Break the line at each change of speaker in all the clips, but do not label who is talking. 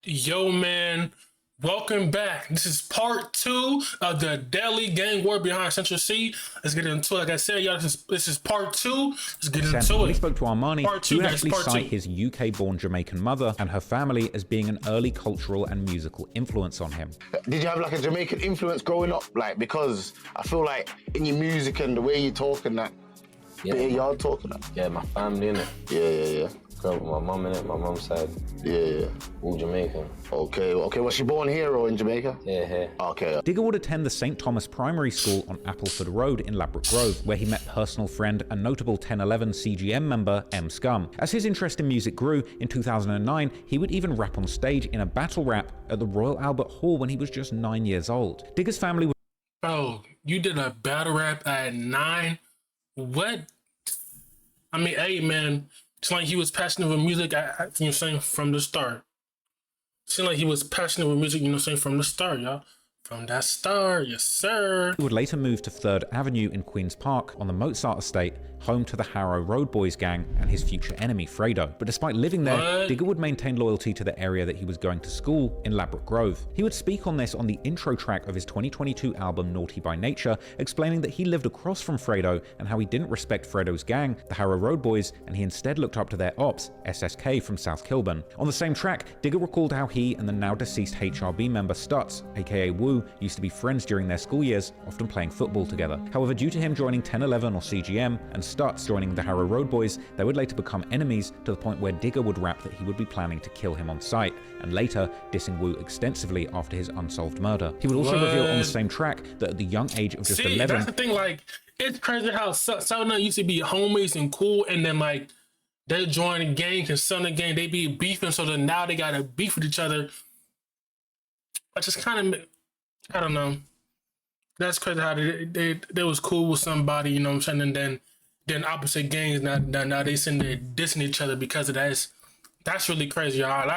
Yo, man, welcome back. This is part two of the deadly gang war behind Central C. Let's get into it. Like I said, y'all, this is part two. Let's get into
When he
it.
spoke to Armani,
Part
he
two,
would
guys,
actually
part
cite
two.
his UK-born Jamaican mother and her family as being an early cultural and musical influence on him.
Did you have like a Jamaican influence growing up? Like, because I feel like in your music and the way you talk and that, bit of yard talk and that.
Yeah, my family in it.
Yeah.
Grew up with my mum in it. My mum's side,
Yeah.
all Jamaican.
Okay. Was she born here or in Jamaica?
Yeah, here.
Okay.
Digger would attend the St. Thomas Primary School on Appleford Road in Ladbroke Grove, where he met personal friend and notable 1011 CGM member M. Scum. As his interest in music grew, in 2009, he would even rap on stage in a battle rap at the Royal Albert Hall when he was just 9 years old. Digger's family would
Oh, you did a battle rap at 9? What? I mean, hey, man, it's like he was passionate with music, you know what I'm saying, from the start. Seemed like he was passionate with music, you know what I'm saying, from the start, y'all. From that start, yes, sir.
He would later move to 3rd Avenue in Queen's Park on the Mozart estate, home to the Harrow Road Boys gang and his future enemy, Fredo. But despite living there,
What?
Digger would maintain loyalty to the area that he was going to school in Ladbroke Grove. He would speak on this on the intro track of his 2022 album Naughty by Nature, explaining that he lived across from Fredo and how he didn't respect Fredo's gang, the Harrow Road Boys, and he instead looked up to their ops, SSK from South Kilburn. On the same track, Digger recalled how he and the now deceased HRB member Stutz, aka Wu, used to be friends during their school years, often playing football together. However, due to him joining 1011 or CGM and Stutz joining the Harrow Road Boys, they would later become enemies to the point where Digger would rap that he would be planning to kill him on sight, and later dissing Wu extensively after his unsolved murder. He would also reveal on the same track that at the young age of just 11...
That's the thing, like, it's crazy how Southern used to be homies and cool, and then, like, they join a gang, and Southern gang, they be beefing, so then now they gotta beef with each other. I just kind of, I don't know. That's crazy how they was cool with somebody, you know what I'm saying, and then opposite gangs, now they send there dissing each other because of that. That's really crazy, y'all.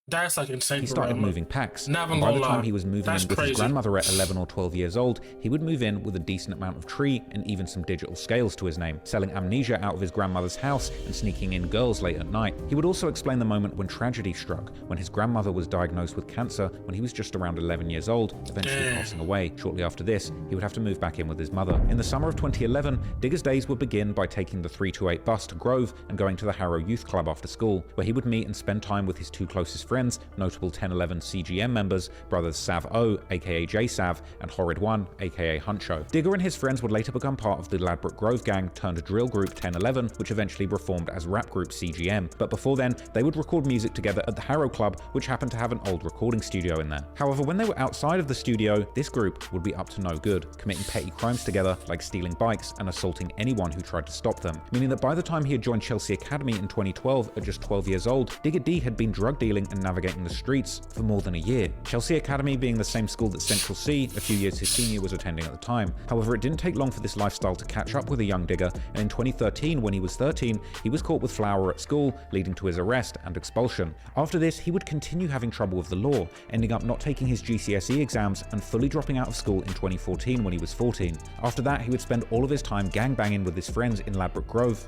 That's like insane.
He
for
started
real,
moving packs,
Never
and by
gonna
the time
lie.
he was moving
That's
in with
crazy.
his grandmother at 11 or 12 years old, he would move in with a decent amount of tree and even some digital scales to his name, selling amnesia out of his grandmother's house and sneaking in girls late at night. He would also explain the moment when tragedy struck, when his grandmother was diagnosed with cancer when he was just around 11 years old, eventually passing away. Shortly after this, he would have to move back in with his mother. In the summer of 2011, Digger's days would begin by taking the 328 bus to Grove and going to the Harrow Youth Club after school, where he would meet and spend time with his two closest friends, notable 1011 CGM members, brothers Sav O, aka J Sav, and Horrid One, aka Huncho. Digger and his friends would later become part of the Ladbroke Grove gang turned drill group 1011, which eventually reformed as rap group CGM. But before then, they would record music together at the Harrow Club, which happened to have an old recording studio in there. However, when they were outside of the studio, this group would be up to no good, committing petty crimes together like stealing bikes and assaulting anyone who tried to stop them, meaning that by the time he had joined Chelsea Academy in 2012 at just 12 years old, Digger D had been drug dealing and navigating the streets for more than a year. Chelsea Academy being the same school that Central C, a few years his senior, was attending at the time. However, it didn't take long for this lifestyle to catch up with a young Digger, and in 2013, when he was 13, he was caught with flour at school, leading to his arrest and expulsion. After this, he would continue having trouble with the law, ending up not taking his GCSE exams and fully dropping out of school in 2014 when he was 14. After that, he would spend all of his time gangbanging with his friends in Ladbroke Grove.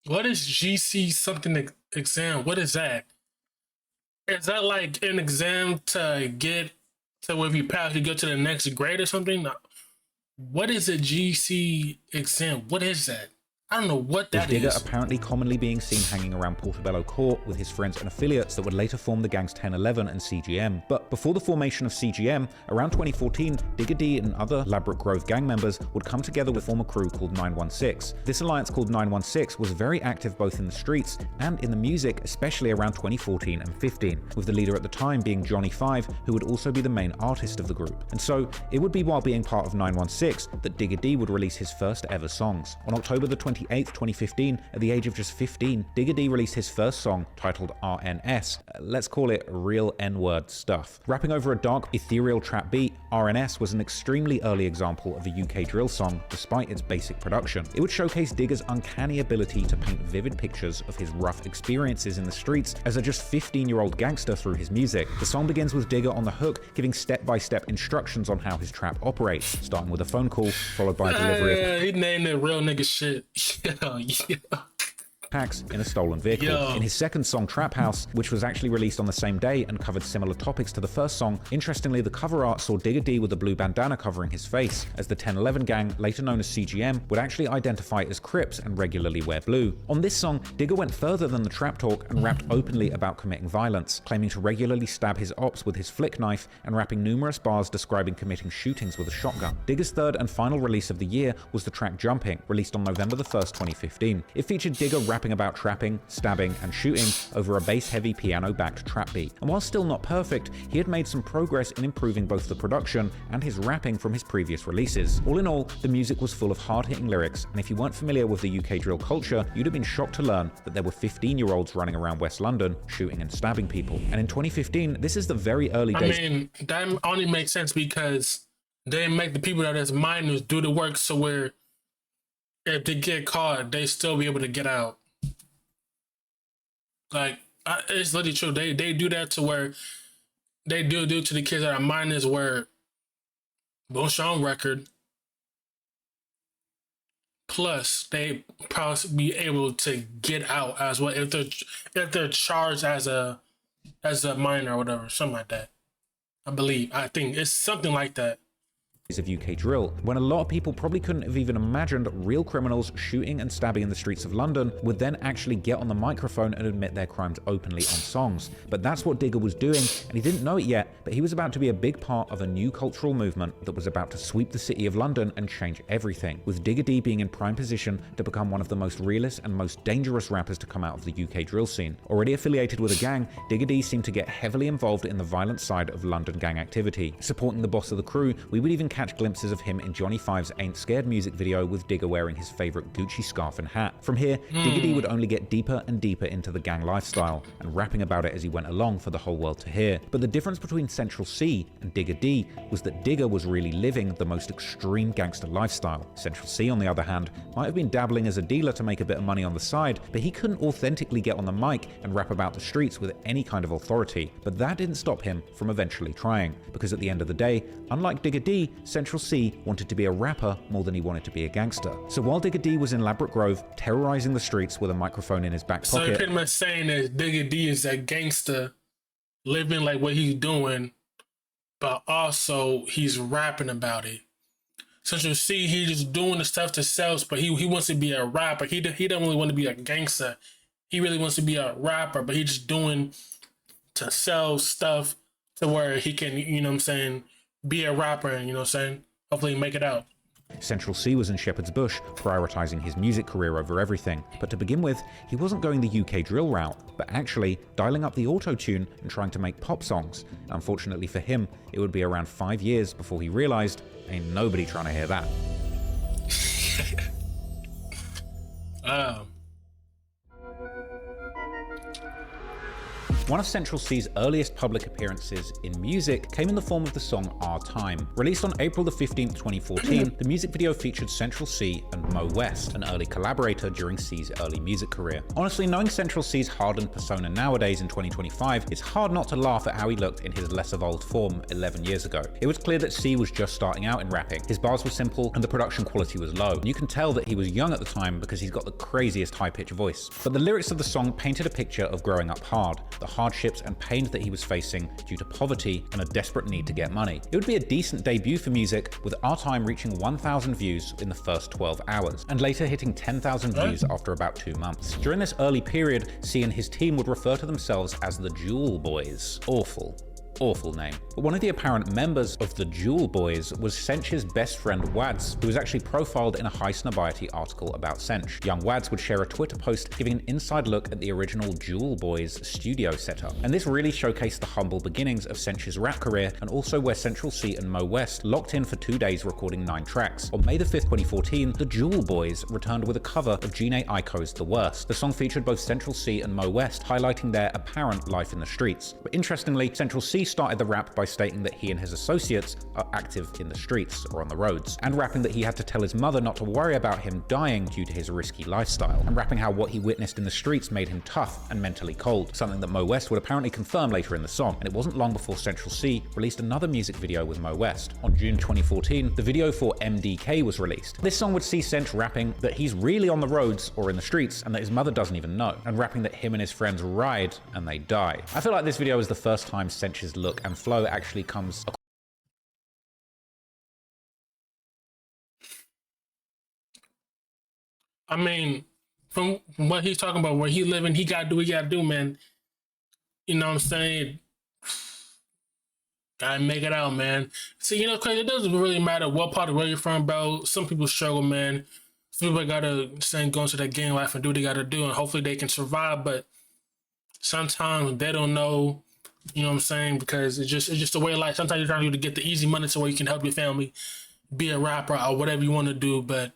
What is GC something exam? What is that? Is that like an exam to get to where if you pass, you go to the next grade or something? What is a GC exam? What is that? I don't know what that
With Digger
is.
apparently commonly being seen hanging around Portobello Court with his friends and affiliates that would later form the gangs 1011 and CGM. But before the formation of CGM, around 2014, Digger D and other Ladbroke Grove gang members would come together to form a crew called 916. This alliance called 916 was very active both in the streets and in the music, especially around 2014 and 15, with the leader at the time being Johnny 5, who would also be the main artist of the group. And so, it would be while being part of 916 that Digger D would release his first ever songs. On October the 28th, 2015, at the age of just 15, Digger D released his first song titled RNS. Let's call it real N-word stuff. Rapping over a dark, ethereal trap beat, RNS was an extremely early example of a UK drill song despite its basic production. It would showcase Digger's uncanny ability to paint vivid pictures of his rough experiences in the streets as a just 15-year-old gangster through his music. The song begins with Digger on the hook giving step-by-step instructions on how his trap operates, starting with a phone call, followed by a delivery of
He named it real nigga shit. Yeah.
attacks in a stolen vehicle.
Yo.
In his second song, Trap House, which was actually released on the same day and covered similar topics to the first song, interestingly, the cover art saw Digga D with a blue bandana covering his face, as the 1011 gang, later known as CGM, would actually identify as Crips and regularly wear blue. On this song, Digga went further than the trap talk and rapped openly about committing violence, claiming to regularly stab his ops with his flick knife and rapping numerous bars describing committing shootings with a shotgun. Digga's third and final release of the year was the track Jumping, released on November 1st, 2015. It featured Digga rapping about trapping, stabbing, and shooting over a bass-heavy piano-backed trap beat. And while still not perfect, he had made some progress in improving both the production and his rapping from his previous releases. All in all, the music was full of hard-hitting lyrics, and if you weren't familiar with the UK drill culture, you'd have been shocked to learn that there were 15-year-olds running around West London shooting and stabbing people. And in 2015, this is the very early days.
I mean, that only makes sense because they make the people that is minors do the work, so where if they get caught, they still be able to get out. Like, it's literally true. They do that to where they do to the kids that are minors where won't show on record. Plus, they probably be able to get out as well if they're charged as a minor or whatever, something like that. I think it's something like that.
Of UK drill, when a lot of people probably couldn't have even imagined real criminals shooting and stabbing in the streets of London would then actually get on the microphone and admit their crimes openly on songs. But that's what Digga was doing, and he didn't know it yet, but he was about to be a big part of a new cultural movement that was about to sweep the city of London and change everything, with Digga D being in prime position to become one of the most realist and most dangerous rappers to come out of the UK drill scene. Already affiliated with a gang, Digga D seemed to get heavily involved in the violent side of London gang activity. Supporting the boss of the crew, we would even catch glimpses of him in Johnny Five's Ain't Scared music video with Digga wearing his favorite Gucci scarf and hat. From here, Digga D would only get deeper and deeper into the gang lifestyle and rapping about it as he went along for the whole world to hear. But the difference between Central C and Digga D was that Digga was really living the most extreme gangster lifestyle. Central C, on the other hand, might have been dabbling as a dealer to make a bit of money on the side, but he couldn't authentically get on the mic and rap about the streets with any kind of authority. But that didn't stop him from eventually trying, because at the end of the day, unlike Digga D, Central C wanted to be a rapper more than he wanted to be a gangster. So while Digga D was in Ladbroke Grove, terrorizing the streets with a microphone in his back pocket...
So you're pretty much saying that Digga D is a gangster, living like what he's doing, but also he's rapping about it. Central C, he's just doing the stuff to sell, but he wants to be a rapper. He don't really want to be a gangster. He really wants to be a rapper, but he's just doing to sell stuff to where he can, you know what I'm saying, be a rapper and, you know what I'm saying, hopefully make it out.
Central C was in Shepherd's Bush, prioritizing his music career over everything. But to begin with, he wasn't going the UK drill route, but actually dialing up the auto-tune and trying to make pop songs. Unfortunately for him, it would be around 5 years before he realized, ain't nobody trying to hear that. One of Central C's earliest public appearances in music came in the form of the song Our Time. Released on April the 15th, 2014, the music video featured Central C and Mo West, an early collaborator during C's early music career. Honestly, knowing Central C's hardened persona nowadays in 2025, it's hard not to laugh at how he looked in his less evolved form 11 years ago. It was clear that C was just starting out in rapping. His bars were simple and the production quality was low. And you can tell that he was young at the time because he's got the craziest high-pitched voice. But the lyrics of the song painted a picture of growing up hard, the hardships and pain that he was facing due to poverty and a desperate need to get money. It would be a decent debut for music, with Our Time reaching 1,000 views in the first 12 hours, and later hitting 10,000 views after about 2 months. During this early period, C and his team would refer to themselves as the Jewel Boys. Awful name. But one of the apparent members of the Jewel Boys was Sench's best friend Wads, who was actually profiled in a High Snobiety article about Sench. Young Wads would share a Twitter post giving an inside look at the original Jewel Boys studio setup. And this really showcased the humble beginnings of Sench's rap career, and also where Central C and Mo West locked in for 2 days recording 9 tracks. On May the 5th, 2014, the Jewel Boys returned with a cover of Jhené Aiko's The Worst. The song featured both Central C and Mo West, highlighting their apparent life in the streets. But interestingly, Central C started the rap by stating that he and his associates are active in the streets or on the roads, and rapping that he had to tell his mother not to worry about him dying due to his risky lifestyle, and rapping how what he witnessed in the streets made him tough and mentally cold, something that Mo West would apparently confirm later in the song. And it wasn't long before Central C released another music video with Mo West. On June 2014, the video for MDK was released. This song would see Centr rapping that he's really on the roads or in the streets and that his mother doesn't even know, and rapping that him and his friends ride and they die. I feel like this video is the first time Centr's look and flow actually comes across.
I mean, from what he's talking about, where he living, he gotta do what he gotta do, man. You know what I'm saying? Gotta make it out, man. See, you know, crazy, it doesn't really matter what part of where you're from, bro. Some people struggle, man. Some people gotta go into that gang life and do what they gotta do, and hopefully they can survive, but sometimes they don't know, you know what I'm saying? Because it's just the way of life. Sometimes you're trying to get the easy money to where you can help your family, be a rapper or whatever you want to do, but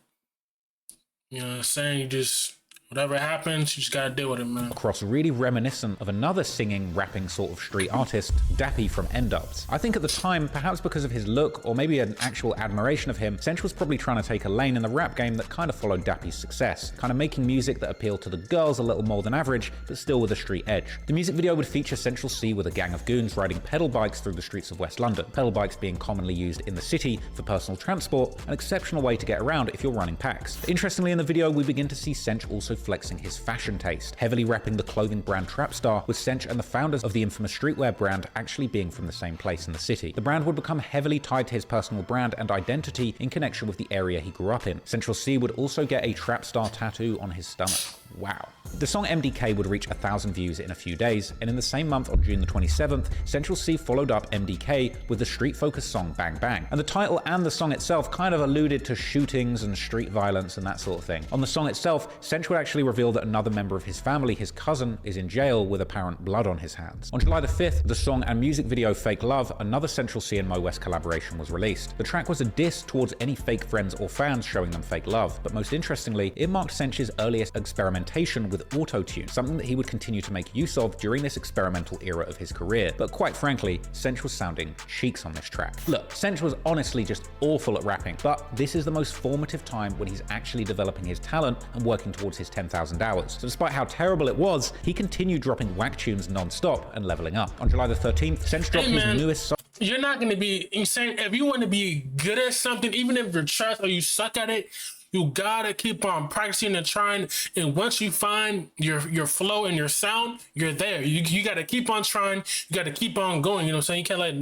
you know what I'm saying? You just, whatever happens, you just gotta deal with it, man.
Across really reminiscent of another singing, rapping sort of street artist, Dappy from N-Dubz. I think at the time, perhaps because of his look or maybe an actual admiration of him, Centr was probably trying to take a lane in the rap game that kind of followed Dappy's success, kind of making music that appealed to the girls a little more than average, but still with a street edge. The music video would feature Central C with a gang of goons riding pedal bikes through the streets of West London, pedal bikes being commonly used in the city for personal transport, an exceptional way to get around if you're running packs. But interestingly, in the video, we begin to see Centr also flexing his fashion taste, heavily repping the clothing brand Trapstar, with Centr and the founders of the infamous streetwear brand actually being from the same place in the city. The brand would become heavily tied to his personal brand and identity in connection with the area he grew up in. Central C would also get a Trapstar tattoo on his stomach. Wow. The song MDK would reach 1,000 views in a few days, and in the same month, on June the 27th, Central C followed up MDK with the street-focused song Bang Bang. And the title and the song itself kind of alluded to shootings and street violence and that sort of thing. On the song itself, Central actually revealed that another member of his family, his cousin, is in jail with apparent blood on his hands. On July the 5th, the song and music video Fake Love, another Central C and Mo West collaboration, was released. The track was a diss towards any fake friends or fans showing them fake love, but most interestingly, it marked Centr's earliest experimentation with auto-tune, something that he would continue to make use of during this experimental era of his career. But quite frankly, Centr was sounding cheeks on this track. Look, Centr was honestly just awful at rapping, but this is the most formative time when he's actually developing his talent and working towards his 10,000 hours. So despite how terrible it was, he continued dropping whack tunes non-stop and leveling up. On July the 13th, Centr dropped his newest song.
You're not going to be insane. If you want to be good at something, even if you're trash or you suck at it, you gotta keep on practicing and trying. And once you find your flow and your sound, you're there. You gotta keep on trying. You gotta keep on going. You know what I'm saying? You can't let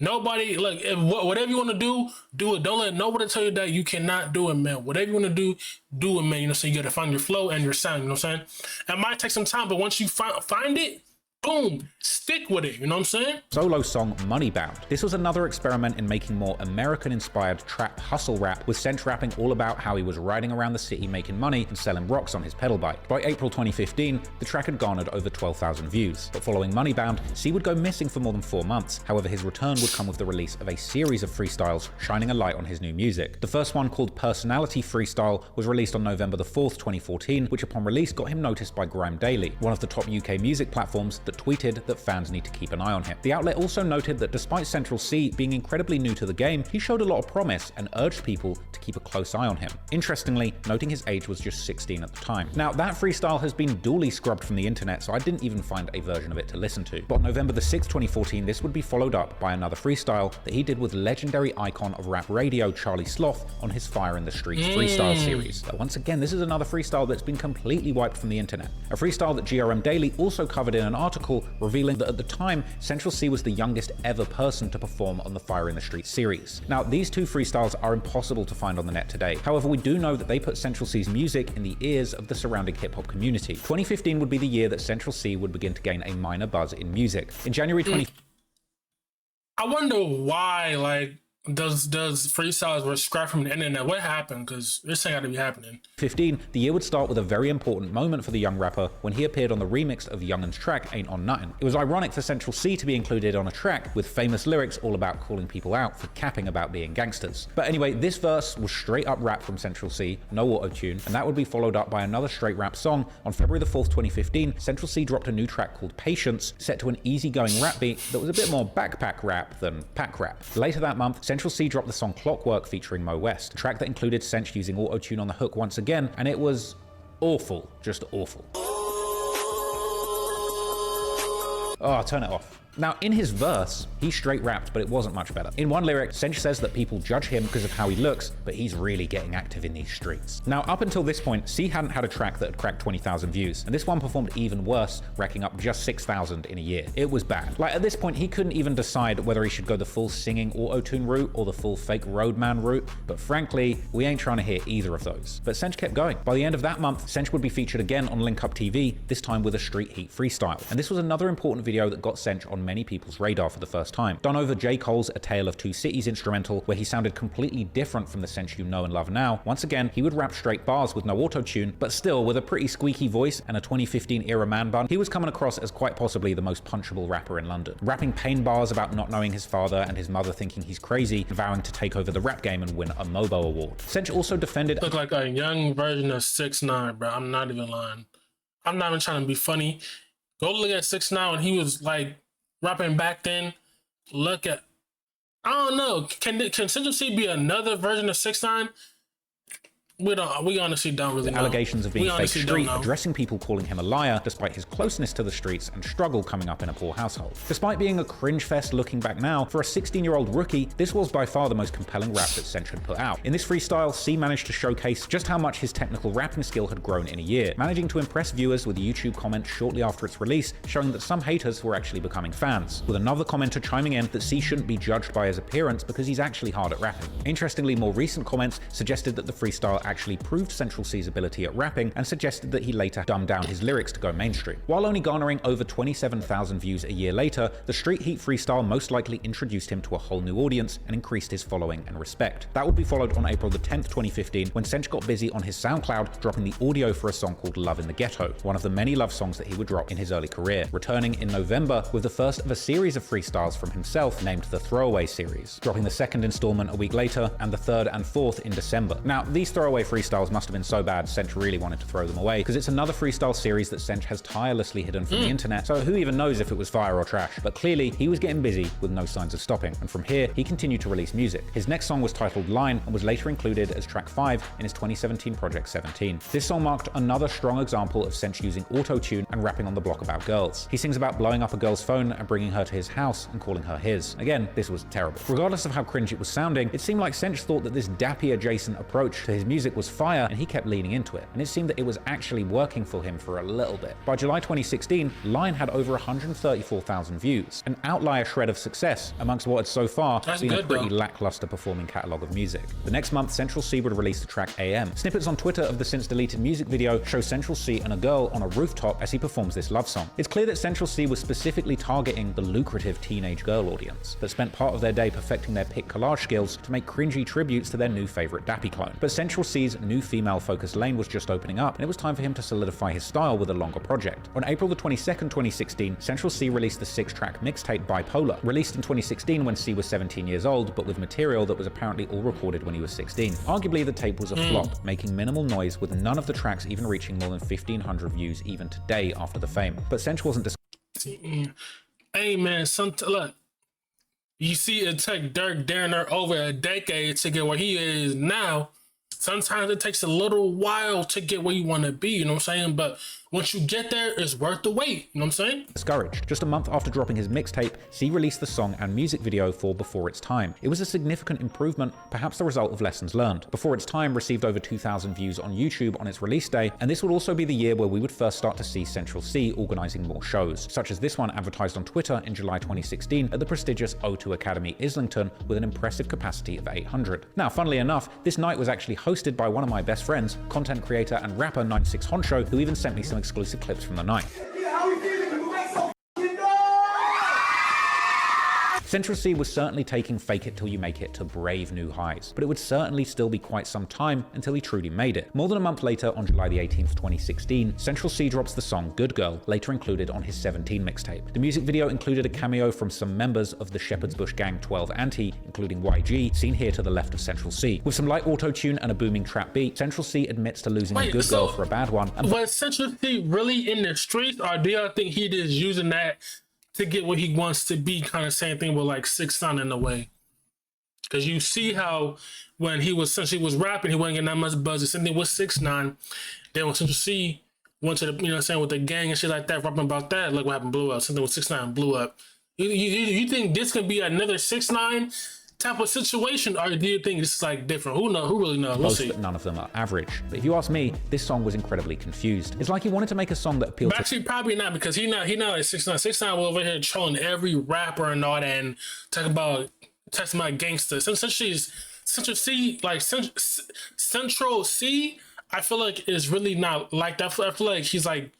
nobody, look, whatever you want to do it. Don't let nobody tell you that you cannot do it, man. Whatever you want to do it, man. You know, so you gotta find your flow and your sound. You know what I'm saying? It might take some time, but once you find it, boom, stick with it, you know what I'm saying?
Solo song Moneybound. This was another experiment in making more American-inspired trap hustle rap, with Centr rapping all about how he was riding around the city making money and selling rocks on his pedal bike. By April 2015, the track had garnered over 12,000 views. But following Moneybound, C would go missing for more than 4 months. However, his return would come with the release of a series of freestyles shining a light on his new music. The first one, called Personality Freestyle, was released on November the 4th, 2014, which upon release got him noticed by Grime Daily, one of the top UK music platforms that tweeted that fans need to keep an eye on him. The outlet also noted that despite Central C being incredibly new to the game, he showed a lot of promise and urged people to keep a close eye on him. Interestingly, noting his age was just 16 at the time. Now, that freestyle has been duly scrubbed from the internet, so I didn't even find a version of it to listen to. But on November the 6th, 2014, this would be followed up by another freestyle that he did with legendary icon of rap radio Charlie Sloth on his Fire in the Streets freestyle series. But once again, this is another freestyle that's been completely wiped from the internet. A freestyle that GRM Daily also covered in an article revealing that at the time, Central C was the youngest ever person to perform on the Fire in the Streets series. Now, these two freestyles are impossible to find on the net today. However, we do know that they put Central C's music in the ears of the surrounding hip-hop community. 2015 would be the year that Central C would begin to gain a minor buzz in music. In January 20...
I wonder why, like, Those freestyles were scrapped from the internet. What happened? Because this ain't got to be happening.
15, the year would start with a very important moment for the young rapper when he appeared on the remix of Youngin's track Ain't On Nuttin'. It was ironic for Central C to be included on a track with famous lyrics all about calling people out for capping about being gangsters. But anyway, this verse was straight up rap from Central C, no auto-tune, and that would be followed up by another straight rap song. On February the 4th, 2015, Central C dropped a new track called Patience, set to an easygoing rap beat that was a bit more backpack rap than pack rap. Later that month, Central C dropped the song Clockwork featuring Mo West, a track that included Cench using auto-tune on the hook once again, and it was awful, just awful. Oh, turn it off. Now, in his verse, he straight rapped, but it wasn't much better. In one lyric, Cench says that people judge him because of how he looks, but he's really getting active in these streets. Now, up until this point, C hadn't had a track that had cracked 20,000 views, and this one performed even worse, racking up just 6,000 in a year. It was bad. Like, at this point, he couldn't even decide whether he should go the full singing auto-tune route or the full fake roadman route, but frankly, we ain't trying to hear either of those. But Cench kept going. By the end of that month, Cench would be featured again on Link Up TV, this time with a Street Heat freestyle. And this was another important video that got Cench on many people's radar for the first time. Done over J. Cole's A Tale of Two Cities instrumental, where he sounded completely different from the Cench you know and love now. Once again, he would rap straight bars with no auto-tune, but still with a pretty squeaky voice and a 2015 era man bun, he was coming across as quite possibly the most punchable rapper in London. Rapping pain bars about not knowing his father and his mother thinking he's crazy, and vowing to take over the rap game and win a Mobo award. Cench also defended—
Look like a young version of 6ix9ine, bro. I'm not even lying. I'm not even trying to be funny. Go look at 6ix9ine when he was like rapping back then. Look at, I don't know. Can Central C be another version of 6ix9ine? We honestly don't really know.
Allegations of being fake street, addressing people calling him a liar despite his closeness to the streets and struggle coming up in a poor household. Despite being a cringe fest looking back now, for a 16-year-old rookie, this was by far the most compelling rap that Cench had put out. In this freestyle, C managed to showcase just how much his technical rapping skill had grown in a year, managing to impress viewers with YouTube comments shortly after its release, showing that some haters were actually becoming fans, with another commenter chiming in that C shouldn't be judged by his appearance because he's actually hard at rapping. Interestingly, more recent comments suggested that the freestyle actually proved Central C's ability at rapping and suggested that he later dumbed down his lyrics to go mainstream. While only garnering over 27,000 views a year later, the Street Heat freestyle most likely introduced him to a whole new audience and increased his following and respect. That would be followed on April the 10th, 2015, when Cench got busy on his SoundCloud, dropping the audio for a song called Love in the Ghetto, one of the many love songs that he would drop in his early career, returning in November with the first of a series of freestyles from himself named the Throwaway Series, dropping the second installment a week later and the third and fourth in December. Now, these throwaway freestyles must have been so bad Cench really wanted to throw them away, because it's another freestyle series that Cench has tirelessly hidden from the internet, so who even knows if it was fire or trash. But clearly, he was getting busy with no signs of stopping, and from here, he continued to release music. His next song was titled Line and was later included as track 5 in his 2017 project 17. This song marked another strong example of Cench using auto-tune and rapping on the block about girls. He sings about blowing up a girl's phone and bringing her to his house and calling her his. Again, this was terrible. Regardless of how cringe it was sounding, it seemed like Cench thought that this dappy adjacent approach to his music was fire, and he kept leaning into it, and it seemed that it was actually working for him for a little bit. By July 2016, Line had over 134,000 views, an outlier shred of success amongst what had so far been a pretty lackluster performing catalogue of music. The next month, Central C would release the track AM. Snippets on Twitter of the since deleted music video show Central C and a girl on a rooftop as he performs this love song. It's clear that Central C was specifically targeting the lucrative teenage girl audience that spent part of their day perfecting their pic collage skills to make cringy tributes to their new favorite dappy clone. But Central C's new female-focused lane was just opening up, and it was time for him to solidify his style with a longer project. On April the 22nd, 2016, Central C released the 6-track mixtape Bipolar, released in 2016 when C was 17 years old, but with material that was apparently all recorded when he was 16. Arguably, the tape was a flop, making minimal noise, with none of the tracks even reaching more than 1,500 views even today after the fame. But Cench wasn't
Hey man, look, you see it took Dirk Derner over a decade to get where he is now. Sometimes it takes a little while to get where you want to be, you know what I'm saying? But once you get there, it's worth the wait, you know what I'm saying?
Discouraged. Just a month after dropping his mixtape, C released the song and music video for Before It's Time. It was a significant improvement, perhaps the result of lessons learned. Before It's Time received over 2,000 views on YouTube on its release day, and this would also be the year where we would first start to see Central C organising more shows, such as this one advertised on Twitter in July 2016 at the prestigious O2 Academy Islington with an impressive capacity of 800. Now, funnily enough, this night was actually hosted by one of my best friends, content creator and rapper 96 Honcho, who even sent me some exclusive clips from the night. Central C was certainly taking Fake It Till You Make It to brave new heights, but it would certainly still be quite some time until he truly made it. More than a month later, on July the 18th, 2016, Central C drops the song Good Girl, later included on his 17 mixtape. The music video included a cameo from some members of the Shepherd's Bush Gang 12 Anti, including YG, seen here to the left of Central C. With some light auto-tune and a booming trap beat, Central C admits to losing a good girl for a bad one.
Was Central C really in the streets, or do y'all think he just using that to get what he wants to be? Kind of same thing with like 6ix9ine in a way. Because you see how when he was rapping, he wasn't getting that much buzz. The same thing with 6ix9ine. Then when Central C went to the, you know what I'm saying, with the gang and shit like that, rapping about that, look what happened, blew up. Something with 6ix9ine blew up. You think this could be another 6ix9ine type of situation, or do you think this is like different? Who really knows? We'll see.
But none of them are average. But if you ask me, this song was incredibly confused. It's like he wanted to make a song that appealed
but actually, probably not, because he not like 6ix9ine. 6ix9ine was over here trolling every rapper and all that, and talking about gangsters. Central C, like Central C, I feel like is really not like that. I feel like he's like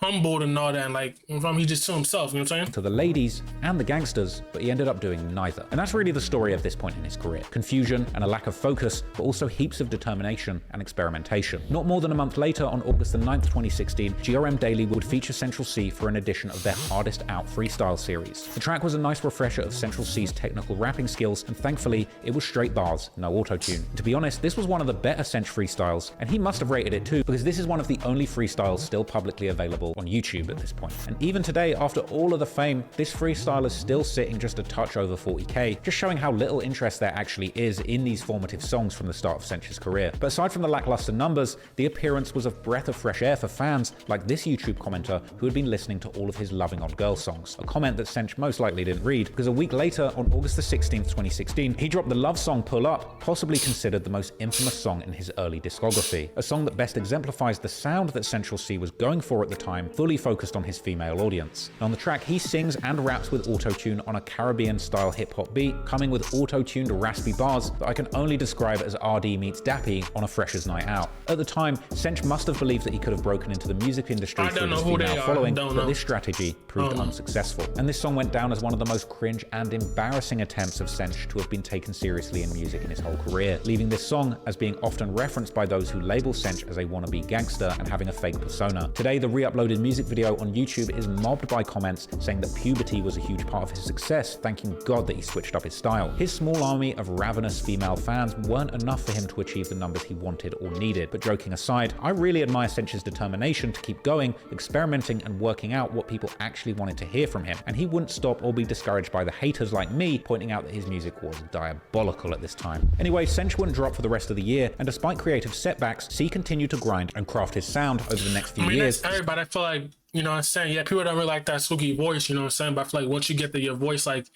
humbled and all that, and like he just to himself, you know what I'm saying?
To the ladies and the gangsters, but he ended up doing neither. And that's really the story of this point in his career. Confusion and a lack of focus, but also heaps of determination and experimentation. Not more than a month later, on August the 9th, 2016, GRM Daily would feature Central C for an edition of their Hardest Out freestyle series. The track was a nice refresher of Central C's technical rapping skills, and thankfully, it was straight bars, no auto-tune. To be honest, this was one of the better Central freestyles, and he must have rated it too, because this is one of the only freestyles still publicly available on YouTube at this point. And even today, after all of the fame, this freestyle is still sitting just a touch over 40k, just showing how little interest there actually is in these formative songs from the start of Centr's career. But aside from the lackluster numbers, the appearance was a breath of fresh air for fans like this YouTube commenter who had been listening to all of his Loving on Girl songs. A comment that Centr most likely didn't read, because a week later, on August the 16th, 2016, he dropped the love song Pull Up, possibly considered the most infamous song in his early discography. A song that best exemplifies the sound that Central C was going for at the time, fully focused on his female audience. On the track, he sings and raps with auto-tune on a Caribbean-style hip-hop beat, coming with auto-tuned raspy bars that I can only describe as RD meets Dappy on a Fresher's Night Out. At the time, Centr must have believed that he could have broken into the music industry through his female following, but this strategy proved unsuccessful. And this song went down as one of the most cringe and embarrassing attempts of Centr to have been taken seriously in music in his whole career, leaving this song as being often referenced by those who label Centr as a wannabe gangster and having a fake persona. Today, the re-uploaded music video on YouTube is mobbed by comments saying that puberty was a huge part of his success, thanking God that he switched up his style. His small army of ravenous female fans weren't enough for him to achieve the numbers he wanted or needed. But joking aside, I really admire Centr's determination to keep going, experimenting and working out what people actually wanted to hear from him. And he wouldn't stop or be discouraged by the haters like me pointing out that his music was diabolical at this time. Anyway, Centr wouldn't drop for the rest of the year, and despite creative setbacks, C continued to grind and craft his sound over the next few years.
That's everybody. I feel like, you know what I'm saying? Yeah, people don't really like that spooky voice, you know what I'm saying? But I feel like once you get to your voice, like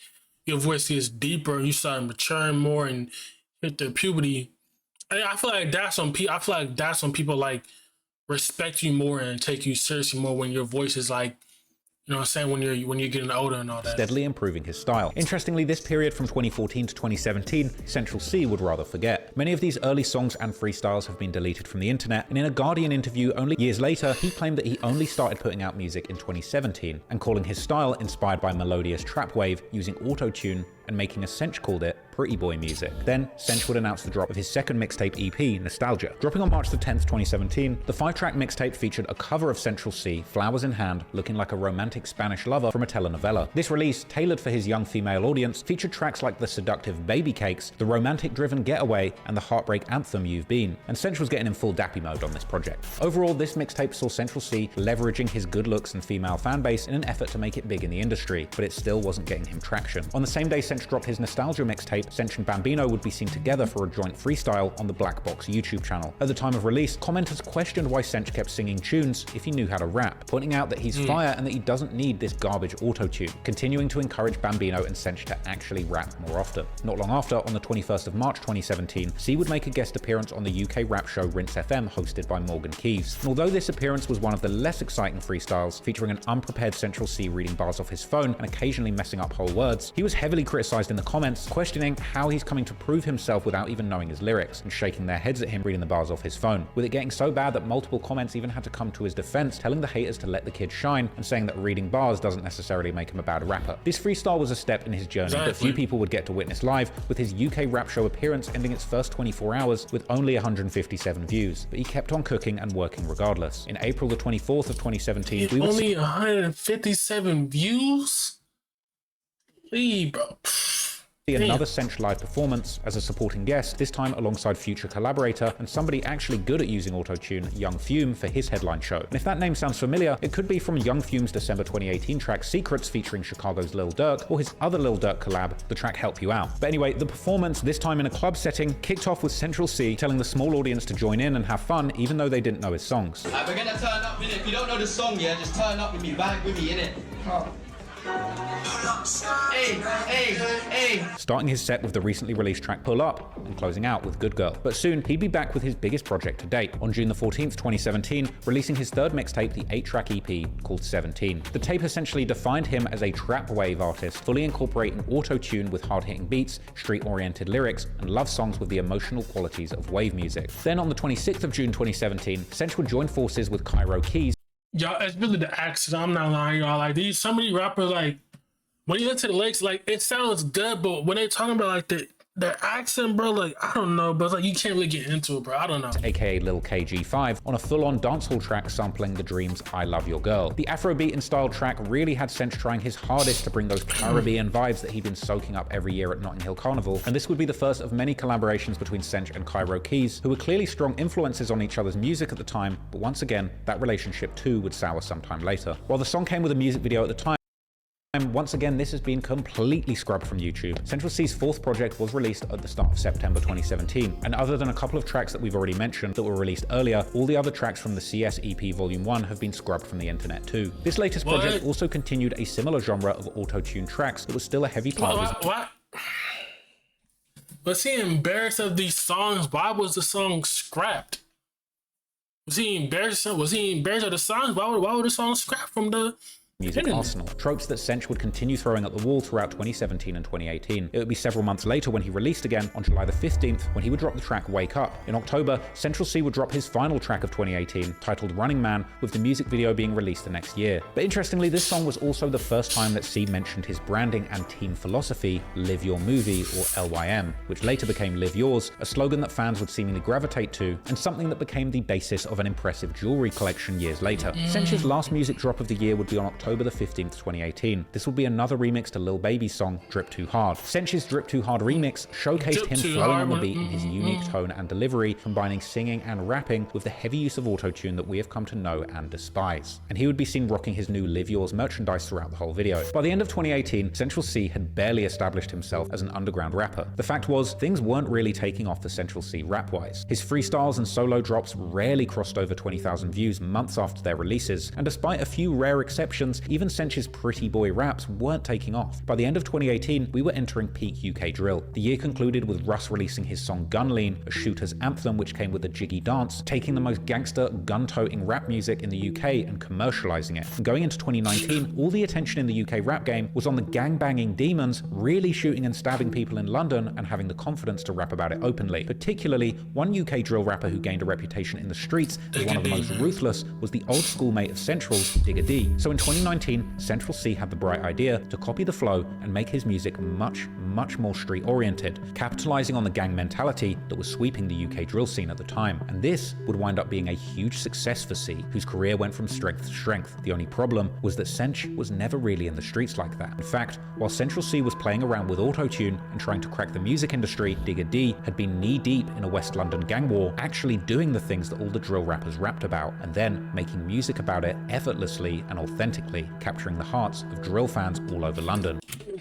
your voice gets deeper and you start maturing more and hit the puberty. I feel like that's when people like respect you more and take you seriously more, when your voice is like, you know what I'm saying, when you're getting older and all that.
Steadily improving his style. Interestingly, this period from 2014 to 2017, Central C would rather forget. Many of these early songs and freestyles have been deleted from the internet, and in a Guardian interview only years later, he claimed that he only started putting out music in 2017, and calling his style inspired by melodious trap wave using auto-tune, and making a Centr called it pretty boy music. Then, Centr would announce the drop of his second mixtape EP, Nostalgia. Dropping on March the 10th, 2017, the 5-track mixtape featured a cover of Central C, flowers in hand, looking like a romantic Spanish lover from a telenovela. This release, tailored for his young female audience, featured tracks like the seductive Baby Cakes, the romantic-driven Getaway, and the heartbreak anthem You've Been. And Centr was getting in full Dappy mode on this project. Overall, this mixtape saw Central C leveraging his good looks and female fanbase in an effort to make it big in the industry, but it still wasn't getting him traction. On the same day Centr dropped his Nostalgia mixtape, Centr and Bambino would be seen together for a joint freestyle on the Black Box YouTube channel. At the time of release, commenters questioned why Centr kept singing tunes if he knew how to rap, pointing out that he's fire and that he doesn't need this garbage auto-tune, continuing to encourage Bambino and Centr to actually rap more often. Not long after, on the 21st of March 2017, 2017, C would make a guest appearance on the UK rap show Rinse FM hosted by Morgan Keeves. And although this appearance was one of the less exciting freestyles, featuring an unprepared Central C reading bars off his phone and occasionally messing up whole words, he was heavily criticised in the comments, questioning how he's coming to prove himself without even knowing his lyrics, and shaking their heads at him reading the bars off his phone, with it getting so bad that multiple comments even had to come to his defense, telling the haters to let the kid shine and saying that reading bars doesn't necessarily make him a bad rapper. This freestyle was a step in his journey that few people would get to witness live, with his UK rap show appearance ending its first 24 hours with only 157 views, but he kept on cooking and working regardless. In April the 24th of 2017, we
only 157 views? Bro.
Another Sench live performance as a supporting guest, this time alongside future collaborator and somebody actually good at using autotune, Young Fume, for his headline show. And if that name sounds familiar, it could be from Young Fume's December 2018 track Secrets featuring Chicago's Lil Durk, or his other Lil Durk collab, the track Help You Out. But anyway, the performance, this time in a club setting, kicked off with Central C telling the small audience to join in and have fun even though they didn't know his songs.
We're gonna turn up, innit? If you don't know the song, yeah, just turn up with me, vibe with me, innit? Oh. Hey, hey, hey.
Starting his set with the recently released track Pull Up and closing out with Good Girl. But soon he'd be back with his biggest project to date, on June the 14th, 2017, releasing his third mixtape, the 8-track EP called 17. The tape essentially defined him as a trap wave artist, fully incorporating auto-tune with hard-hitting beats, street-oriented lyrics, and love songs with the emotional qualities of wave music. Then on the 26th of June 2017, Central joined forces with Cairo Keys.
Y'all, it's really the accent. I'm not lying, y'all. Like these, some of these rappers, like when you listen to the lyrics, like it sounds good, but when they talking about like the accent, bro, like I don't know, but it's like you can't really get into it, bro. I don't know.
AKA Lil KG5 on a full-on dancehall track sampling The Dream's I Love Your Girl. The Afrobeat and style track really had Sench trying his hardest to bring those Caribbean vibes that he'd been soaking up every year at Notting Hill Carnival, and this would be the first of many collaborations between Sench and Cairo Keys, who were clearly strong influences on each other's music at the time, but once again, that relationship too would sour sometime later. While the song came with a music video at the time, once again, this has been completely scrubbed from YouTube. Central C's fourth project was released at the start of September 2017, and other than a couple of tracks that we've already mentioned that were released earlier, all the other tracks from the CS EP Volume 1 have been scrubbed from the internet too. This latest project also continued a similar genre of auto-tune tracks that was still a heavy part of his...
What? Was he embarrassed of these songs? Why was the song scrapped? Was he embarrassed of the songs? Why would the song scrap from the
music arsenal? Tropes that Sench would continue throwing at the wall throughout 2017 and 2018. It would be several months later when he released again on July the 15th when he would drop the track Wake Up. In October, Central C would drop his final track of 2018 titled Running Man, with the music video being released the next year. But interestingly, this song was also the first time that C mentioned his branding and team philosophy, Live Your Movie, or LYM, which later became Live Yours, a slogan that fans would seemingly gravitate to, and something that became the basis of an impressive jewelry collection years later. Sench's last music drop of the year would be on October the 15th, 2018. This will be another remix to Lil Baby's song Drip Too Hard. Sench's Drip Too Hard remix showcased him flowing on the beat in his unique tone and delivery, combining singing and rapping with the heavy use of autotune that we have come to know and despise. And he would be seen rocking his new Live Yours merchandise throughout the whole video. By the end of 2018, Central C had barely established himself as an underground rapper. The fact was, things weren't really taking off for Central C rap-wise. His freestyles and solo drops rarely crossed over 20,000 views months after their releases, and despite a few rare exceptions, even Sench's pretty boy raps weren't taking off. By the end of 2018, we were entering peak UK drill. The year concluded with Russ releasing his song Gun Lean, a shooter's anthem which came with a jiggy dance, taking the most gangster, gun-toting rap music in the UK and commercializing it. And going into 2019, all the attention in the UK rap game was on the gang-banging demons really shooting and stabbing people in London and having the confidence to rap about it openly. Particularly, one UK drill rapper who gained a reputation in the streets as one of the most ruthless was the old schoolmate of Central's, Digga D. So in 2019, Central C had the bright idea to copy the flow and make his music much more street-oriented, capitalizing on the gang mentality that was sweeping the UK drill scene at the time. And this would wind up being a huge success for C, whose career went from strength to strength. The only problem was that Sench was never really in the streets like that. In fact, while Central C was playing around with autotune and trying to crack the music industry, Digga D had been knee-deep in a West London gang war, actually doing the things that all the drill rappers rapped about, and then making music about it effortlessly and authentically, capturing the hearts of drill fans all over London.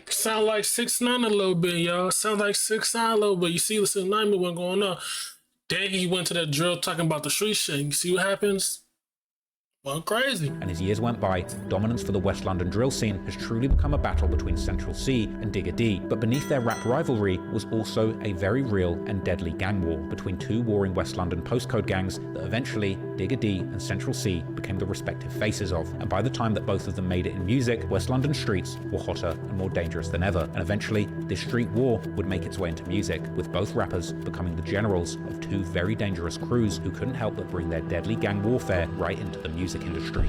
Sound like 6ix9ine a little bit, y'all. Sound like 6ix9ine a little bit. You see the 6ix9ine movement going on. Then he went to that drill talking about the street shit. You see what happens? Going crazy.
And as years went by, dominance for the West London drill scene has truly become a battle between Central C and Digger D. But beneath their rap rivalry was also a very real and deadly gang war between two warring West London postcode gangs that eventually Digger D and Central C became the respective faces of. And by the time that both of them made it in music, West London streets were hotter and more dangerous than ever. And eventually, this street war would make its way into music, with both rappers becoming the generals of two very dangerous crews who couldn't help but bring their deadly gang warfare right into the music industry.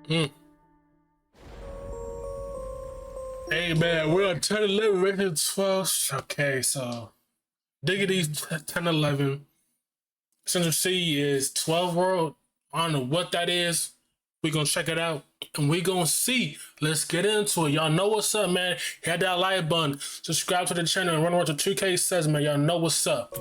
Hey man, we're on 10-11, rated 12. Okay, so Diggity's 10-11. Central C is 12 World. I don't know what that is. We're gonna check it out and we're gonna see. Let's get into it. Y'all know what's up, man. Hit that like button, subscribe to the channel, and run over to 2K says, man. Y'all know what's up.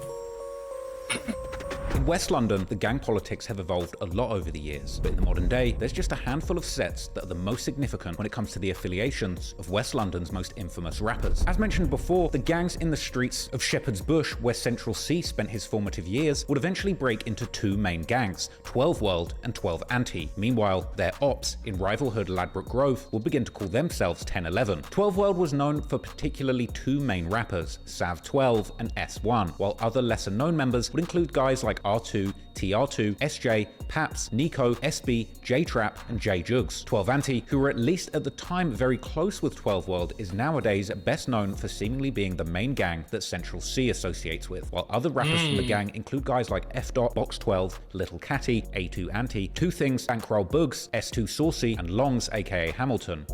In West London, the gang politics have evolved a lot over the years, but in the modern day, there's just a handful of sets that are the most significant when it comes to the affiliations of West London's most infamous rappers. As mentioned before, the gangs in the streets of Shepherd's Bush, where Central C spent his formative years, would eventually break into two main gangs, 12 World and 12 Anti. Meanwhile, their ops in rival hood Ladbroke Grove would begin to call themselves 10-11. 12 World was known for particularly two main rappers, Sav 12 and S1, while other lesser known members would include guys like R2, TR2, SJ, Paps, Nico, SB, J-Trap, and J-Jugs. 12 Anti, who were at least at the time very close with 12 World, is nowadays best known for seemingly being the main gang that Central C associates with, while other rappers from the gang include guys like F. Box 12, Little Catty, A2 Anti, Two Things, Bankroll Bugs, S2 Saucy, and Longs aka Hamilton.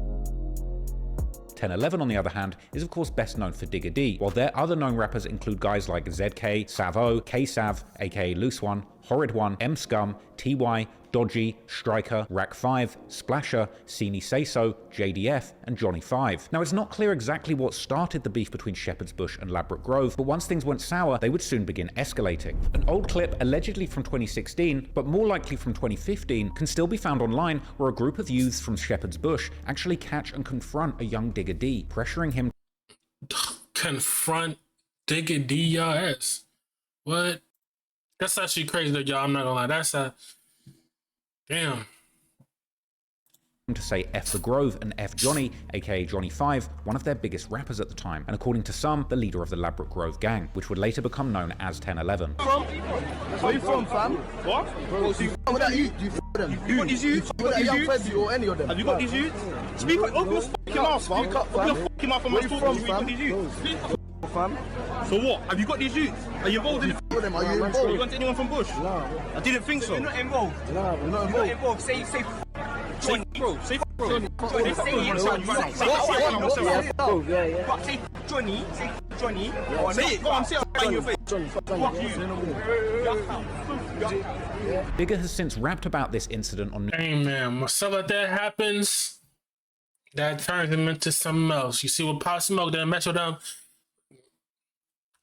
10-11, on the other hand, is of course best known for Digger D, while their other known rappers include guys like ZK, Savo, K-Sav, aka Loose One, Horrid One, M Scum, TY, Dodgy, Striker, Rack 5, Splasher, Sini Say So, JDF, and Johnny 5. Now, it's not clear exactly what started the beef between Shepherd's Bush and Ladbroke Grove, but once things went sour, they would soon begin escalating. An old clip, allegedly from 2016, but more likely from 2015, can still be found online, where a group of youths from Shepherd's Bush actually catch and confront a young Digger D, pressuring him
Confront Digger D, y'all ass. What? That's actually crazy, though, y'all. I'm not gonna lie. That's a damn.
To say F the Grove and F Johnny, aka Johnny 5, one of their biggest rappers at the time, and according to some, the leader of the Ladbroke Grove gang, which would later become known as 10-11.
Where you from, fam? What? You got these youths? You got these youths? Or any of them? Have you got these youths? Speak up, open your fucking mouth, fam. Open your fucking mouth and my talking to you. Got these youths? Fam. So what? Have you got these youths? Are you involved in it? Are you involved? You want anyone from Bush? No. I didn't think so. You're not involved. No, we're not involved. You're not involved. Say Johnny, bro. Say bro. Say Johnny. Say Johnny. Say it. Go on, say it in your face. Johnny, fuck you.
Digger has since rapped about this incident on.
Hey man, when stuff like that happens, that turns him into something else. You see what Pop Smoke done mess with them?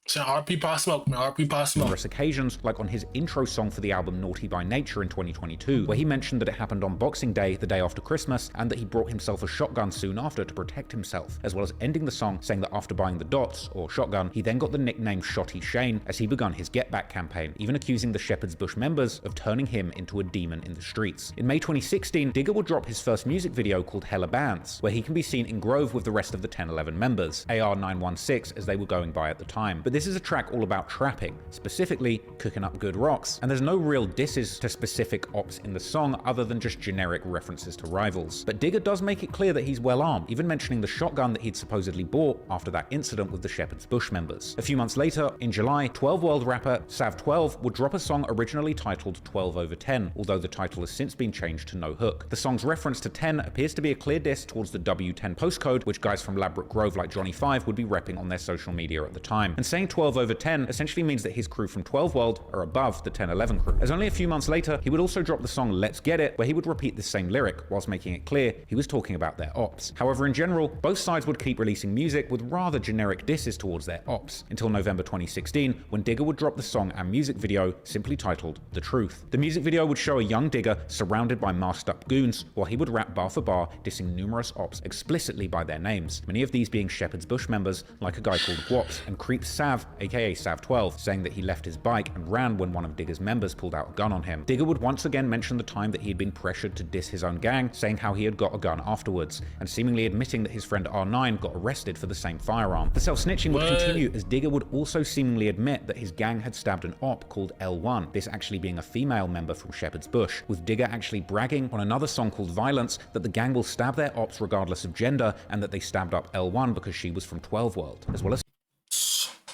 So RP Pop Smoke, man. RP Pop Smoke.
Numerous occasions, like on his intro song for the album Naughty by Nature in 2022, where he mentioned that it happened on Boxing Day, the day after Christmas, and that he brought himself a shotgun soon after to protect himself, as well as ending the song saying that after buying the dots, or shotgun, he then got the nickname Shotty Shane as he begun his Get Back campaign, even accusing the Shepherd's Bush members of turning him into a demon in the streets. In May 2016, Digger would drop his first music video called Hella Bands, where he can be seen in Grove with the rest of the 10-11 members, AR916 as they were going by at the time. But this is a track all about trapping, specifically cooking up good rocks, and there's no real disses to specific ops in the song other than just generic references to rivals. But Digger does make it clear that he's well armed, even mentioning the shotgun that he'd supposedly bought after that incident with the Shepherd's Bush members. A few months later, in July, 12 World rapper Sav 12 would drop a song originally titled 12/10, although the title has since been changed to No Hook. The song's reference to 10 appears to be a clear diss towards the W10 postcode, which guys from Ladbroke Grove like Johnny 5 would be repping on their social media at the time. And saying 12/10 essentially means that his crew from 12 World are above the 10-11 crew. As only a few months later, he would also drop the song Let's Get It, where he would repeat the same lyric, whilst making it clear he was talking about their ops. However, in general, both sides would keep releasing music with rather generic disses towards their ops, until November 2016, when Digger would drop the song and music video simply titled The Truth. The music video would show a young Digger surrounded by masked up goons, while he would rap bar for bar, dissing numerous ops explicitly by their names, many of these being Shepherd's Bush members like a guy called Wops and Creep Sav, Sav, aka Sav12, saying that he left his bike and ran when one of Digger's members pulled out a gun on him. Digger would once again mention the time that he had been pressured to diss his own gang, saying how he had got a gun afterwards, and seemingly admitting that his friend R9 got arrested for the same firearm. The self-snitching would continue as Digger would also seemingly admit that his gang had stabbed an op called L1, this actually being a female member from Shepherd's Bush, with Digger actually bragging on another song called Violence that the gang will stab their ops regardless of gender, and that they stabbed up L1 because she was from 12 World, as well as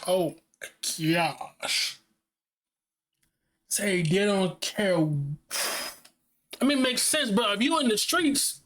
oh gosh. Say they don't care. I mean, it makes sense, but if you in the streets,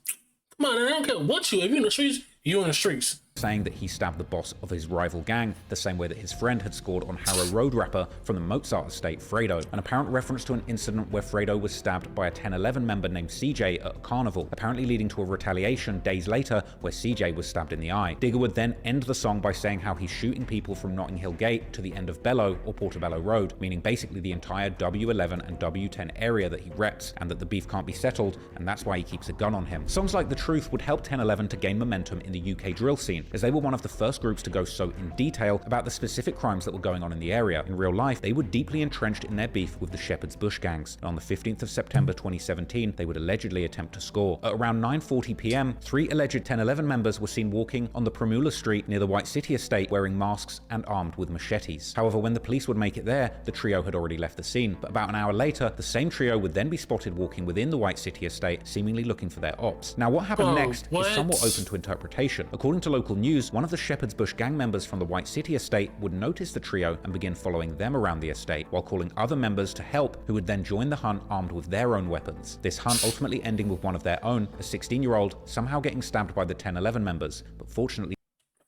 come on, I don't care what you. If you in the streets, you in the streets.
Saying that he stabbed the boss of his rival gang, the same way that his friend had scored on Harrow Road rapper from the Mozart estate, Fredo. An apparent reference to an incident where Fredo was stabbed by a 1011 member named CJ at a carnival, apparently leading to a retaliation days later where CJ was stabbed in the eye. Digger would then end the song by saying how he's shooting people from Notting Hill Gate to the end of Bellow or Portobello Road, meaning basically the entire W11 and W10 area that he reps, and that the beef can't be settled, and that's why he keeps a gun on him. Songs like The Truth would help 1011 to gain momentum in the UK drill scene, as they were one of the first groups to go so in detail about the specific crimes that were going on in the area. In real life, they were deeply entrenched in their beef with the Shepherd's Bush gangs, and on the 15th of September 2017, they would allegedly attempt to score. At around 9:40 p.m, 3 alleged 1011 members were seen walking on the Primula Street near the White City estate wearing masks and armed with machetes. However, when the police would make it there, the trio had already left the scene, but about an hour later, the same trio would then be spotted walking within the White City estate, seemingly looking for their ops. Now, what happened next is somewhat open to interpretation. According to local news, one of the Shepherd's Bush gang members from the White City estate would notice the trio and begin following them around the estate, while calling other members to help, who would then join the hunt armed with their own weapons. This hunt ultimately ending with one of their own, a 16-year-old, somehow getting stabbed by the 1011 members, but fortunately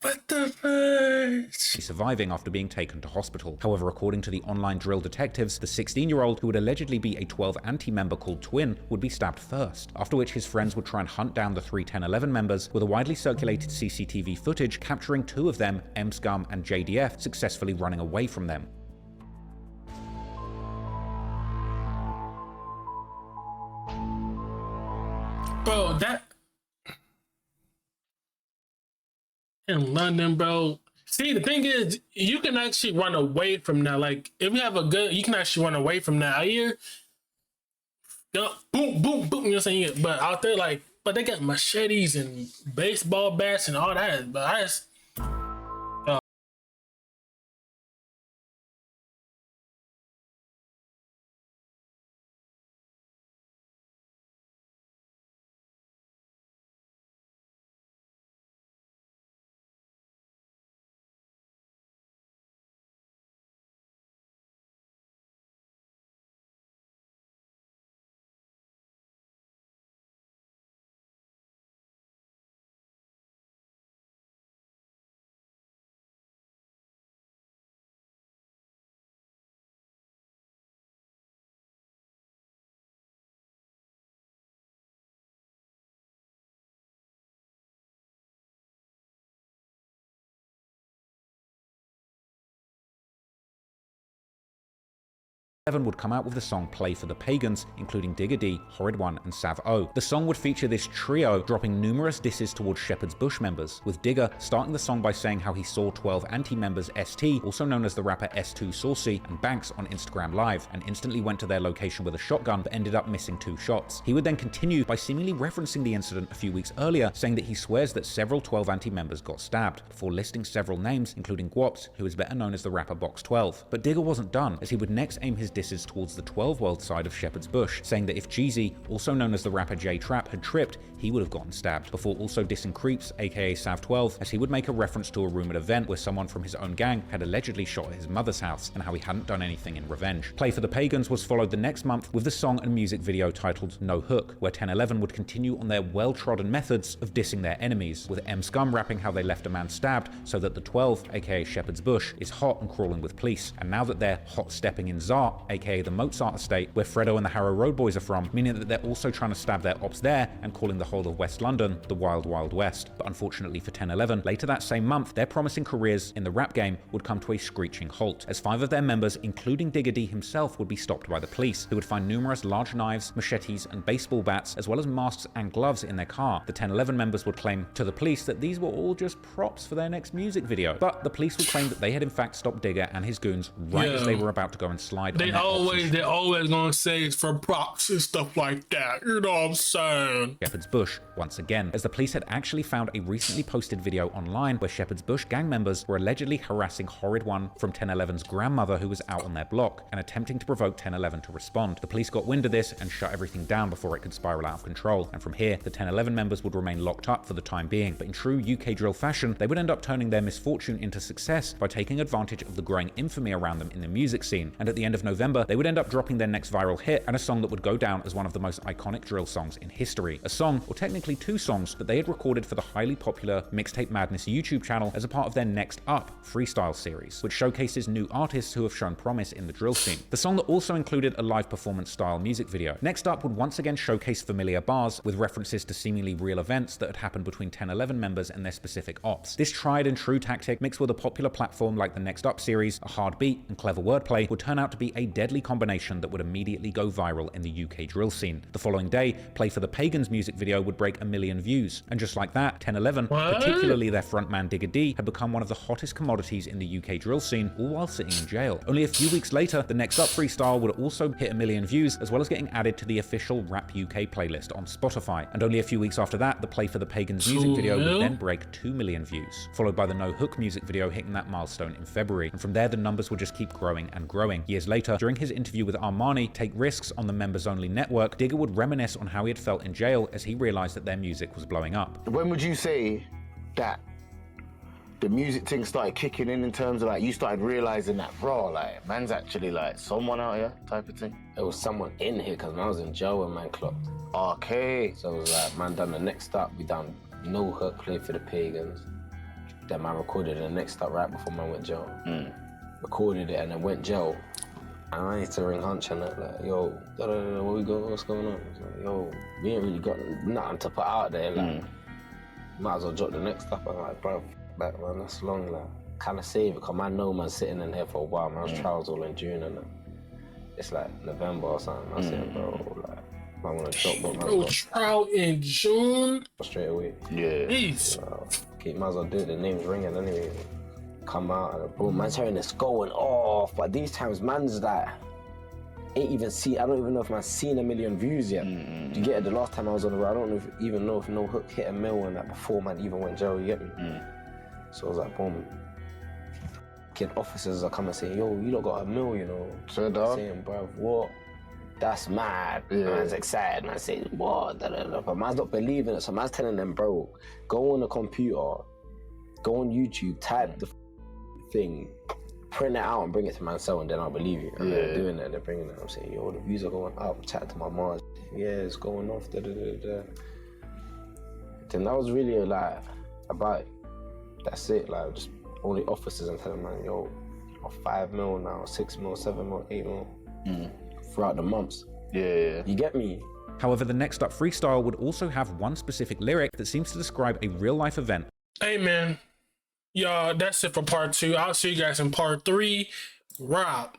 What the fuck?
surviving after being taken to hospital. However, according to the online drill detectives, the 16-year-old, who would allegedly be a 12 anti-member called Twin, would be stabbed first, after which his friends would try and hunt down the 3 1011 members, with a widely circulated CCTV footage capturing 2 of them, M-Scum and JDF, successfully running away from them.
Bro, that in London, bro. See, the thing is, you can actually run away from that. Like, if you have a gun, you can actually run away from that. I hear, boom, boom, boom. You know what I'm saying? But out there, like, but they got machetes and baseball bats and all that. But I just,
Would come out with the song Play for the Pagans, including Digger D, Horrid One, and Sav O. The song would feature this trio dropping numerous disses towards Shepherd's Bush members, with Digger starting the song by saying how he saw 12 anti-members ST, also known as the rapper S2 Saucy, and Banks on Instagram Live, and instantly went to their location with a shotgun but ended up missing 2 shots. He would then continue by seemingly referencing the incident a few weeks earlier, saying that he swears that several 12 anti-members got stabbed, before listing several names, including Guaps, who is better known as the rapper Box 12. But Digger wasn't done, as he would next aim his disses towards the 12 World side of Shepherd's Bush, saying that if Jeezy, also known as the rapper J Trap, had tripped, he would have gotten stabbed, before also dissing Creeps, aka Sav12, as he would make a reference to a rumored event where someone from his own gang had allegedly shot at his mother's house, and how he hadn't done anything in revenge. Play for the Pagans was followed the next month with the song and music video titled No Hook, where 1011 would continue on their well-trodden methods of dissing their enemies, with M-Scum rapping how they left a man stabbed, so that the 12, aka Shepherd's Bush, is hot and crawling with police, and now that they're hot stepping in Zart, aka the Mozart estate, where Fredo and the Harrow Road Boys are from, meaning that they're also trying to stab their ops there and calling the whole of West London the Wild Wild West. But unfortunately for 1011, later that same month, their promising careers in the rap game would come to a screeching halt, as 5 of their members, including Digger D himself, would be stopped by the police, who would find numerous large knives, machetes, and baseball bats, as well as masks and gloves in their car. The 1011 members would claim to the police that these were all just props for their next music video, but the police would claim that they had in fact stopped Digger and his goons right as they were about to go and slide.
They always gonna say it's for props and stuff like that. You know what I'm saying?
Shepherd's Bush once again, as the police had actually found a recently posted video online where Shepherd's Bush gang members were allegedly harassing Horrid One from 1011's grandmother, who was out on their block, and attempting to provoke 1011 to respond. The police got wind of this and shut everything down before it could spiral out of control, and from here, the 1011 members would remain locked up for the time being. But in true UK drill fashion, they would end up turning their misfortune into success by taking advantage of the growing infamy around them in the music scene, and at the end of November, they would end up dropping their next viral hit, and a song that would go down as one of the most iconic drill songs in history. A song, or technically 2 songs, that they had recorded for the highly popular Mixtape Madness YouTube channel as a part of their Next Up freestyle series, which showcases new artists who have shown promise in the drill scene. The song that also included a live performance style music video. Next Up would once again showcase familiar bars with references to seemingly real events that had happened between 1011 members and their specific ops. This tried and true tactic, mixed with a popular platform like the Next Up series, a hard beat, and clever wordplay, would turn out to be a deadly combination that would immediately go viral in the UK drill scene. The following day, Play for the Pagans music video would break 1 million views, and just like that, 1011, particularly their frontman Digger D, had become one of the hottest commodities in the UK drill scene, all while sitting in jail. Only a few weeks later, the Next Up freestyle would also hit 1 million views, as well as getting added to the official Rap UK playlist on Spotify. And only a few weeks after that, the Play for the Pagans music video would then break 2 million views, followed by the No Hook music video hitting that milestone in February. And from there, the numbers would just keep growing and growing. Years later, during his interview with Armani, Take Risks on the Members Only network, Digger would reminisce on how he had felt in jail as he realized that their music was blowing up.
When would you say that the music thing started kicking in terms of like you started realizing that, bro, like man's actually like someone out here type of thing?
It was someone in here because I was in jail when man clocked.
Okay.
So it was like, man done the Next Up, we done No Hook, Play for the Pagans. Then man recorded the Next Up right before man went jail. Recorded it and then went jail. And I need to ring Hunch and that, like, yo, what's going on? Like, yo, we ain't really got nothing to put out there, like, might as well drop the Next Up. I'm like, bro, like, man, that's long, like, kind of save it, because I know man's sitting in here for a while, man's trials all in June and it's like November or something. I said, bro, like, I want to drop what man's
Bro,
got.
trial in June?
Straight away.
Yeah.
Jeez.
Might as well do it, the name's ringing anyway. Come out and boom, man's hearing this going off, but these times man's like, ain't even see, I don't even know if man's seen 1 million views yet. You get it, the last time I was on the road, I don't even know if No Hook hit 1 million and that before man even went jail, you get me? So I was like, boom. Kid officers are coming saying, yo, you lot got 1 million, you know?
So dog.
Saying, bruv, what? That's mad.
Yeah.
Man's excited, man saying, what? But man's not believing it, so man's telling them, bro, go on the computer, go on YouTube, type the thing, print it out and bring it to myself and then I'll believe you. And they're doing that, they're bringing it. I'm saying, yo, the views are going up. I'm chatting to my mom. Yeah, it's going off. Then that was really like about it. That's it. Like just only officers and telling man, yo, 5 mil now, 6 mil, 7 mil, 8 mil throughout the months.
Yeah.
You get me?
However, the Next Up freestyle would also have one specific lyric that seems to describe a real-life event.
Hey, man. Y'all, that's it for part 2. I'll see you guys in part 3. Rob.